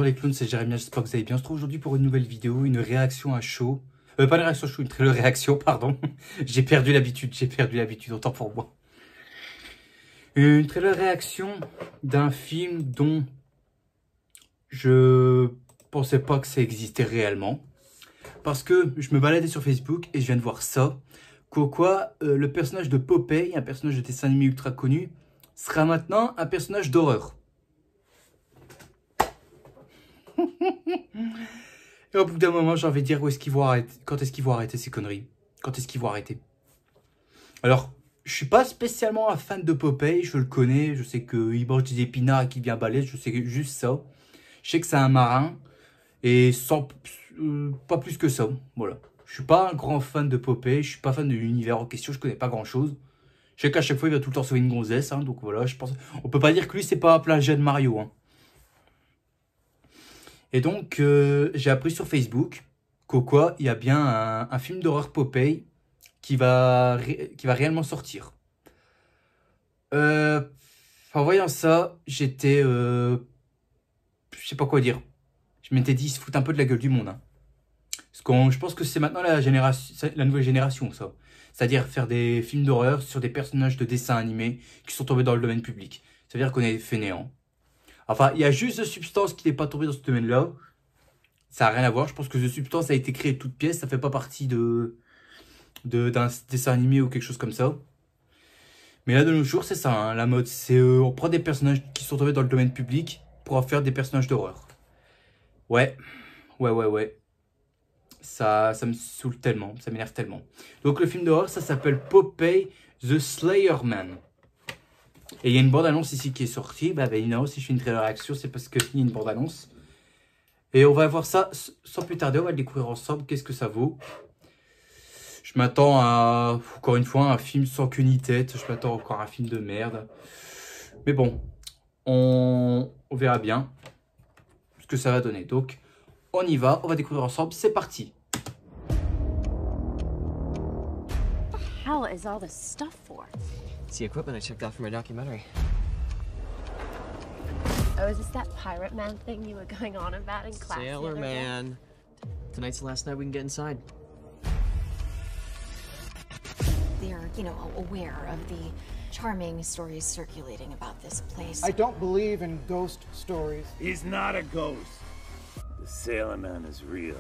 Bonjour les clowns, c'est Jérémy, j'espère que vous allez bien. On se retrouve aujourd'hui pour une nouvelle vidéo, une réaction à chaud. Pas une réaction à chaud, une trailer réaction, pardon. J'ai perdu l'habitude, autant pour moi. Une trailer réaction d'un film dont je pensais pas que ça existait réellement. Parce que je me baladais sur Facebook et je viens de voir ça. Quoi, le personnage de Popeye, un personnage de dessin animé ultra connu, sera maintenant un personnage d'horreur. Et au bout d'un moment, j'ai envie de dire où est-ce qu'ils vont arrêter, quand est-ce qu'ils vont arrêter ces conneries? Quand est-ce qu'ils vont arrêter? Alors, je suis pas spécialement un fan de Popeye, je le connais, je sais qu'il mange des épinards et qu'il vient balèze, je sais juste ça. Je sais que c'est un marin, et sans pas plus que ça, voilà. Je suis pas un grand fan de Popeye, je suis pas fan de l'univers en question, je connais pas grand-chose. Je sais qu'à chaque fois, il va tout le temps sauver une gonzesse, hein, donc voilà, je pense... On peut pas dire que lui, c'est pas un plagiat de Mario, hein. Et donc, j'ai appris sur Facebook quoi, il y a bien un film d'horreur Popeye qui va réellement sortir. En voyant ça, j'étais... je sais pas quoi dire. Je m'étais dit, ils se foutent un peu de la gueule du monde. Hein. Parce que je pense que c'est maintenant la nouvelle génération, ça. C'est-à-dire faire des films d'horreur sur des personnages de dessins animés qui sont tombés dans le domaine public. Ça veut dire qu'on est fainéants. Enfin, il y a juste The Substance qui n'est pas tombé dans ce domaine-là. Ça n'a rien à voir. Je pense que The Substance a été créé de toutes pièces. Ça fait pas partie d'un dessin animé ou quelque chose comme ça. Mais là, de nos jours, c'est ça. Hein, la mode, c'est on prend des personnages qui sont tombés dans le domaine public pour en faire des personnages d'horreur. Ouais. Ça me saoule tellement. Ça m'énerve tellement. Donc, le film d'horreur, ça s'appelle Popeye the Slayer Man. Et il y a une bande-annonce ici qui est sortie. Bah, évidemment, si je fais une trailer réaction, c'est parce qu'il y a une bande-annonce. Et on va voir ça sans plus tarder. On va le découvrir ensemble. Qu'est-ce que ça vaut? Je m'attends à, encore une fois, un film sans queue ni tête. Je m'attends encore à un film de merde. Mais bon, on verra bien ce que ça va donner. Donc, on y va. On va découvrir ensemble. C'est parti. What the hell is all this stuff for? It's the equipment I checked out for my documentary. Oh, is this that pirate man thing you were going on about in class? Sailor man. Tonight's the last night we can get inside. They're, you know, aware of the charming stories circulating about this place. I don't believe in ghost stories. He's not a ghost. The Sailor Man is real.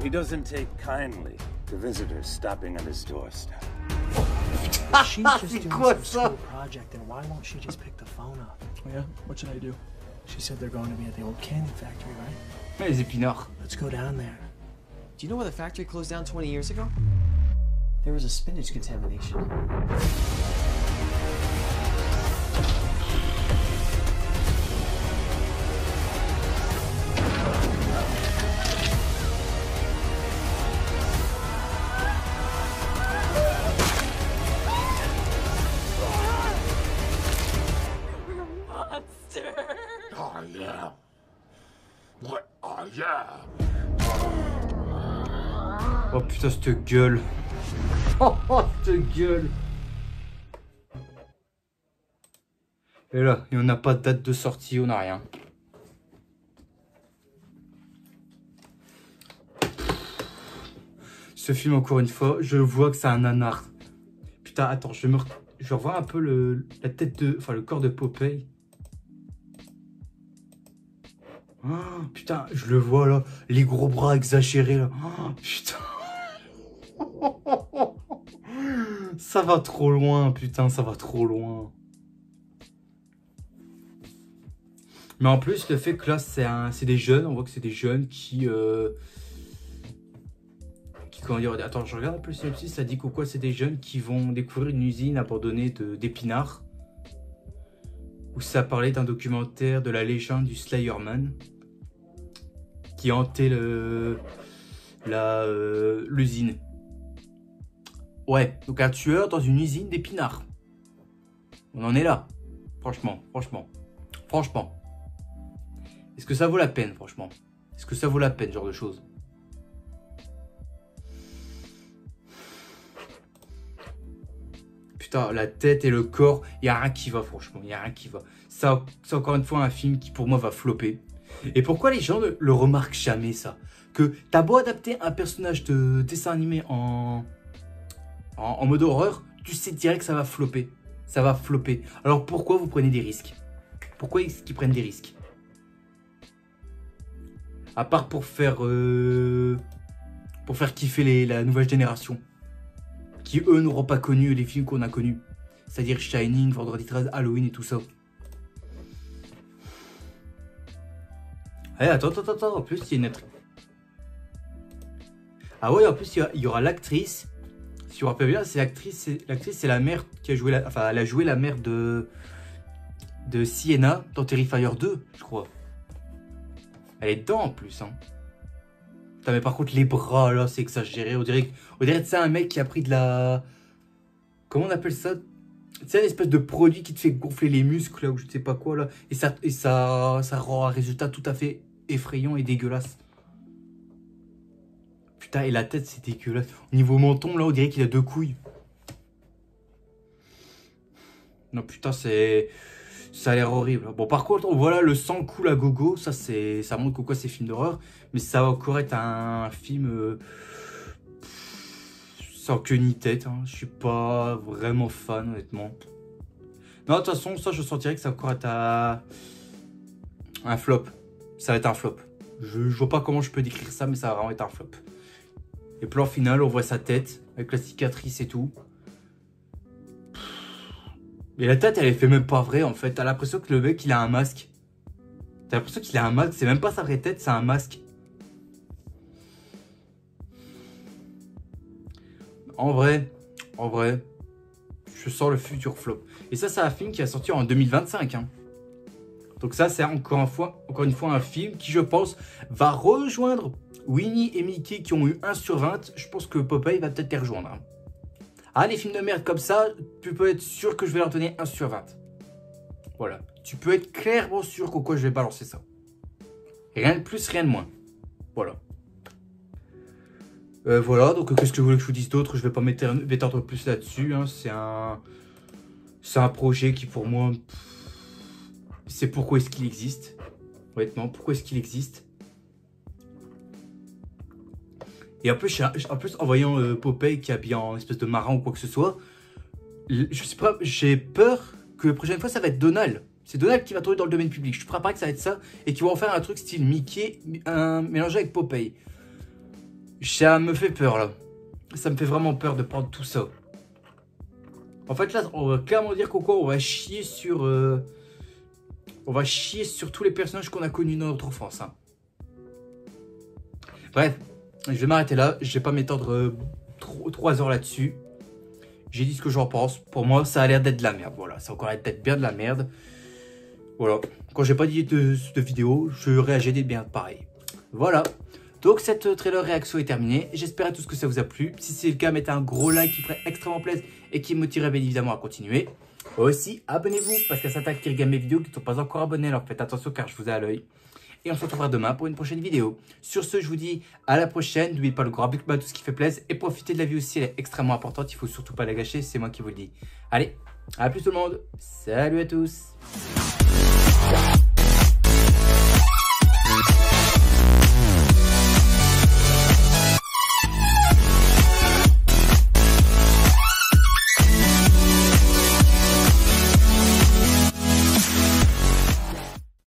He doesn't take kindly to visitors stopping at his doorstep. She's just doing some school project, and why won't she just pick the phone up? Oh yeah? What should I do? She said they're going to be at the old candy factory, right? Ouais, les épinards. Let's go down there. Do you know why the factory closed down 20 years ago? There was a spinach contamination. Oh putain, cette gueule. Oh, cette gueule. Et là, on n'a pas de date de sortie, on n'a rien. Ce film, encore une fois, je vois que c'est un nanar. Putain, attends, je revois un peu la tête de... Enfin, le corps de Popeye. Oh, putain, je le vois là. Les gros bras exagérés là. Oh, putain. Ça va trop loin, putain, ça va trop loin. Mais en plus, le fait que là, c'est des jeunes, on voit que c'est des jeunes qui comment dire, attends, je regarde un peu le synopsis, ça dit quoi, c'est des jeunes qui vont découvrir une usine abandonnée d'épinards. Où ça parlait d'un documentaire de la légende du Slayer Man. Qui hantait l'usine. Ouais, donc un tueur dans une usine d'épinards. On en est là. Franchement. Est-ce que ça vaut la peine, franchement? Est-ce que ça vaut la peine, ce genre de choses? putain, la tête et le corps, il n'y a rien qui va, franchement, il n'y a rien qui va. Ça, c'est encore une fois un film qui, pour moi, va flopper. Et pourquoi les gens ne le remarquent jamais, ça? Que t'as beau adapter un personnage de dessin animé en mode horreur, tu sais direct que ça va flopper. Ça va flopper. Alors pourquoi vous prenez des risques? Pourquoi est-ce qu'ils prennent des risques? À part pour faire kiffer la nouvelle génération. Qui, eux, n'auront pas connu les films qu'on a connus. C'est-à-dire Shining, Vendredi 13, Halloween et tout ça. Allez, attends. En plus, il y a une actrice. Ah ouais, en plus, il y aura l'actrice. Si vous vous rappelez bien, c'est l'actrice, c'est la mère qui a joué elle a joué la mère de Sienna dans Terrifier 2, je crois. Elle est dedans en plus, hein. Putain, mais par contre, les bras, là, c'est exagéré. On dirait que c'est un mec qui a pris de la... Comment on appelle ça? C'est une espèce de produit qui te fait gonfler les muscles, là, ou je ne sais pas quoi, là. Et ça rend un résultat tout à fait effrayant et dégueulasse. Putain, et la tête, c'est dégueulasse. Au niveau menton, là, on dirait qu'il a 2 couilles. Non, putain, ça a l'air horrible. Bon, par contre, voilà, le sang coule à gogo. Ça montre quoi c'est film d'horreur. Mais ça va encore être un film sans queue ni tête. Hein. Je suis pas vraiment fan, honnêtement. Non, de toute façon, ça, je sentirais que ça va encore être un flop. Ça va être un flop. Je vois pas comment je peux décrire ça, mais ça va vraiment être un flop. Et plan final, on voit sa tête avec la cicatrice et tout. Mais la tête, elle est fait même pas vraie en fait. T'as l'impression que le mec, il a un masque. T'as l'impression qu'il a un masque. C'est même pas sa vraie tête, c'est un masque. En vrai, je sens le futur flop. Et ça, c'est un film qui va sortir en 2025. Hein. Donc ça, c'est encore une fois un film qui, je pense, va rejoindre Winnie et Mickey qui ont eu 1 sur 20. Je pense que Popeye va peut-être les rejoindre. Hein. Ah, les films de merde comme ça, tu peux être sûr que je vais leur donner 1 sur 20. Voilà. Tu peux être clairement sûr qu'au quoi je vais balancer ça. Rien de plus, rien de moins. Voilà. Voilà, donc qu'est-ce que vous voulez que je vous dise d'autre? Je vais pas m'étendre plus là-dessus. Hein. C'est un projet qui, pour moi, c'est pourquoi est-ce qu'il existe. Honnêtement, pourquoi est-ce qu'il existe? Et en plus, en voyant Popeye qui est habillé en espèce de marin ou quoi que ce soit, je sais pas, j'ai peur que la prochaine fois, ça va être Donald. C'est Donald qui va tomber dans le domaine public. Je suis préparé que ça va être ça et qu'ils vont en faire un truc style Mickey mélangé avec Popeye. Ça me fait peur, là. Ça me fait vraiment peur de prendre tout ça. En fait, là, on va clairement dire qu'on va chier sur... on va chier sur tous les personnages qu'on a connus dans notre enfance. Hein. Bref. Je vais m'arrêter là, je vais pas m'étendre 3 heures là-dessus. J'ai dit ce que j'en pense. Pour moi, ça a l'air d'être de la merde. Voilà, ça a encore l'air d'être bien de la merde. Voilà. Quand j'ai pas dit de vidéo, je réagis des bien pareil. Voilà. Donc, cette trailer réaction est terminée. J'espère à tous que ça vous a plu. Si c'est le cas, mettez un gros like qui ferait extrêmement plaisir et qui me motiverait bien évidemment à continuer. Aussi, abonnez-vous parce qu'à certains qui regardent mes vidéos qui ne sont pas encore abonnés, alors faites attention car je vous ai à l'œil. Et on se retrouvera demain pour une prochaine vidéo. Sur ce, je vous dis à la prochaine. N'oubliez pas le gros but, tout ce qui fait plaisir. Et profitez de la vie aussi, elle est extrêmement importante. Il ne faut surtout pas la gâcher, c'est moi qui vous le dis. Allez, à plus tout le monde. Salut à tous.